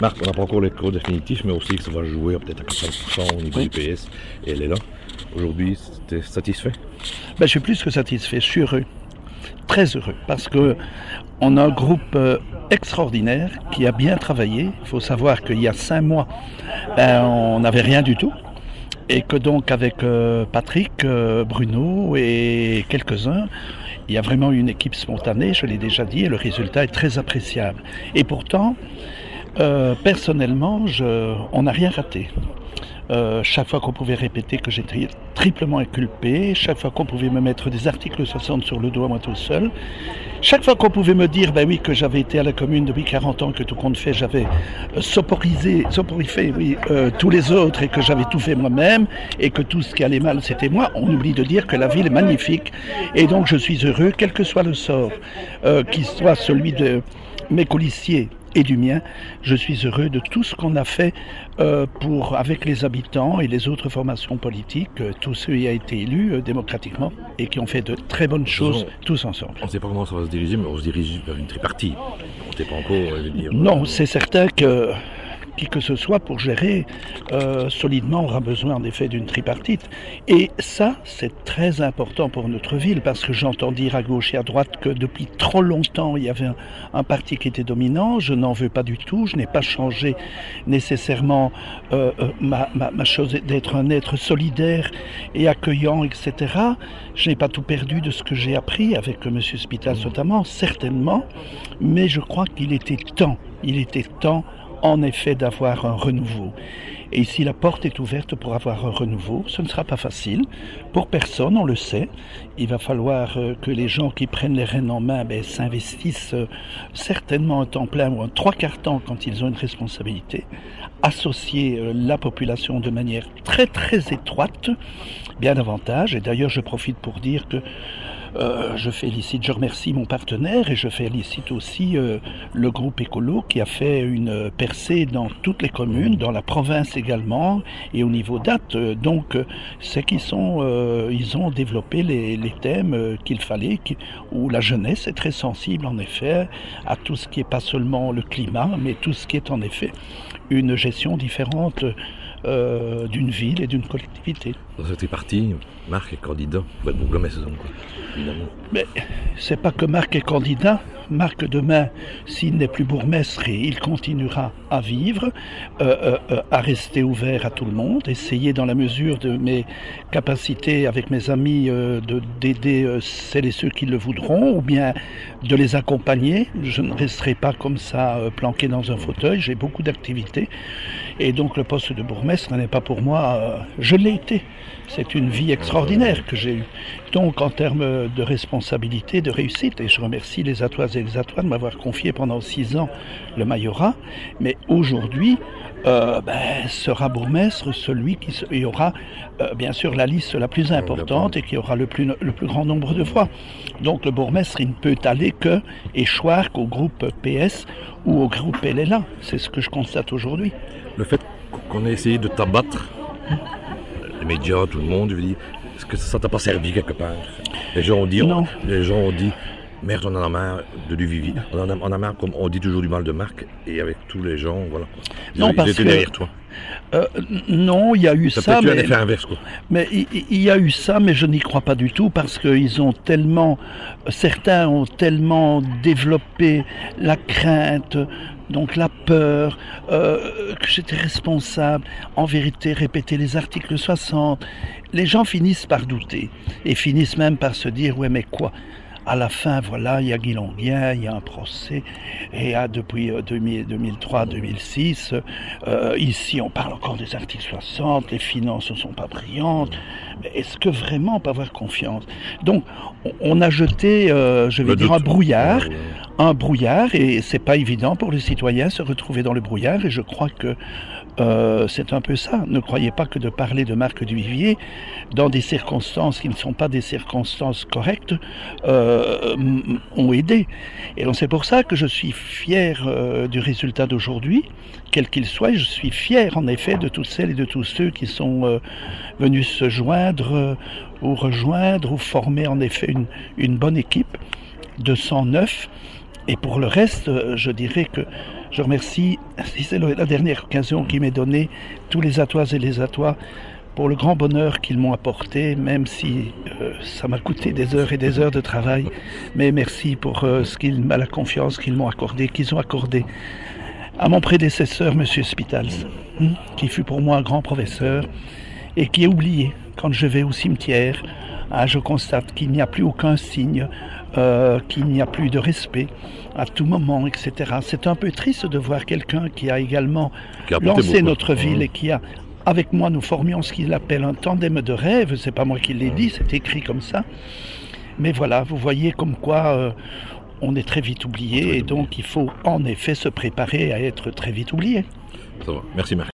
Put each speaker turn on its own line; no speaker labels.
Marc, on n'a pas encore les scores définitifs, mais aussi que ça va jouer peut-être à 80% au niveau du PS, et elle est là. Aujourd'hui, tu es satisfait?
Je suis plus que satisfait, je suis heureux, très heureux, parce qu'on a un groupe extraordinaire qui a bien travaillé. Il faut savoir qu'il y a 5 mois, on n'avait rien du tout. Et que donc avec Patrick, Bruno et quelques-uns, il y a vraiment une équipe spontanée, je l'ai déjà dit, et le résultat est très appréciable. Et pourtant, personnellement, on n'a rien raté. Chaque fois qu'on pouvait répéter que j'étais triplement inculpé, chaque fois qu'on pouvait me mettre des articles 60 sur le dos à moi tout seul, chaque fois qu'on pouvait me dire que j'avais été à la commune depuis 40 ans, que tout compte fait, j'avais soporifé tous les autres et que j'avais tout fait moi-même et que tout ce qui allait mal c'était moi, on oublie de dire que la ville est magnifique et donc je suis heureux, quel que soit le sort, qu'il soit celui de mes colissiers et du mien, je suis heureux de tout ce qu'on a fait avec les habitants et les autres formations politiques, tous ceux qui ont été élus démocratiquement et qui ont fait de très bonnes choses tous ensemble.
On ne sait pas comment ça va se diriger, mais on se dirige vers une tripartie. On ne sait pas encore, je veux dire.
Non, c'est certain que qui que ce soit pour gérer solidement aura besoin en effet d'une tripartite. Et ça, c'est très important pour notre ville parce que j'entends dire à gauche et à droite que depuis trop longtemps, il y avait un parti qui était dominant. Je n'en veux pas du tout. Je n'ai pas changé nécessairement ma chose d'être un être solidaire et accueillant, etc. Je n'ai pas tout perdu de ce que j'ai appris avec M. Spital notamment, certainement. Mais je crois qu'il était temps. Il était temps en effet d'avoir un renouveau. Et ici, la porte est ouverte pour avoir un renouveau. Ce ne sera pas facile. Pour personne, on le sait. Il va falloir que les gens qui prennent les rênes en main s'investissent certainement un temps plein ou un 3/4 temps quand ils ont une responsabilité. Associer la population de manière très très étroite, bien davantage. Et d'ailleurs, je profite pour dire que je remercie mon partenaire et je félicite aussi le groupe écolo qui a fait une percée dans toutes les communes, dans la province également et au niveau date. Donc c'est qu'ils ont développé les thèmes qu'il fallait, où la jeunesse est très sensible en effet à tout ce qui n'est pas seulement le climat, mais tout ce qui est en effet une gestion différente d'une ville et d'une collectivité.
Dans cette partie, Marc est candidat pour être bourgmestre, évidemment.
Mais c'est pas que Marc est candidat. Marc, demain, s'il n'est plus bourgmestre, il continuera à vivre, à rester ouvert à tout le monde, essayer dans la mesure de mes capacités avec mes amis d'aider celles et ceux qui le voudront, ou bien de les accompagner. Je ne resterai pas comme ça planqué dans un fauteuil, j'ai beaucoup d'activités. Et donc le poste de bourgmestre n'est pas pour moi, je l'ai été. C'est une vie extraordinaire que j'ai eue. Donc en termes de responsabilité, de réussite, et je remercie les Atoises et les Atois de m'avoir confié pendant 6 ans le majorat, mais aujourd'hui sera bourgmestre celui qui aura bien sûr la liste la plus importante et qui aura le plus grand nombre de voix. Donc le bourgmestre, il ne peut aller que échoir qu'au groupe PS ou au groupe LLA. C'est ce que je constate aujourd'hui.
Le fait qu'on ait essayé de t'abattre, les médias, tout le monde, je veux dire, est-ce que ça t'a pas servi quelque part? Les gens ont dit, merde, on en a marre de Duvivier. On en a marre, comme on dit toujours du mal de Marc, et avec tous les gens, voilà.
Non, parce que derrière toi. Non, il y a eu ça,
mais un effet inverse, quoi.
Mais il y a eu ça, mais je n'y crois pas du tout parce que certains ont tellement développé la crainte, donc la peur, que j'étais responsable. En vérité, répéter les articles 60, les gens finissent par douter et finissent même par se dire ouais, mais quoi? À la fin, voilà, il y a Guy Longuien, il y a un procès, et depuis 2003-2006, ici on parle encore des articles 60, les finances ne sont pas brillantes. Mais est-ce que vraiment on peut avoir confiance? Donc, on a jeté, un brouillard, et c'est pas évident pour les citoyens se retrouver dans le brouillard, et je crois que c'est un peu ça. Ne croyez pas que de parler de Marc Duvivier dans des circonstances qui ne sont pas des circonstances correctes ont aidé. Et donc c'est pour ça que je suis fier du résultat d'aujourd'hui, quel qu'il soit. Je suis fier en effet de toutes celles et de tous ceux qui sont venus se joindre ou rejoindre ou former en effet une bonne équipe de 109. Et pour le reste, je dirais que je remercie, si c'est la dernière occasion qui m'est donnée, tous les Attoises et les Attois pour le grand bonheur qu'ils m'ont apporté, même si ça m'a coûté des heures et des heures de travail. Mais merci pour la confiance qu'ils ont accordée à mon prédécesseur, M. Spitals, qui fut pour moi un grand professeur et qui est oublié. Quand je vais au cimetière, je constate qu'il n'y a plus aucun signe, qu'il n'y a plus de respect à tout moment, etc. C'est un peu triste de voir quelqu'un qui a également lancé notre ville et qui a, avec moi, nous formions ce qu'il appelle un tandem de rêve. C'est pas moi qui l'ai dit, c'est écrit comme ça. Mais voilà, vous voyez comme quoi on est très vite oublié et donc il faut en effet se préparer à être très vite oublié.
Ça va. Merci Marc.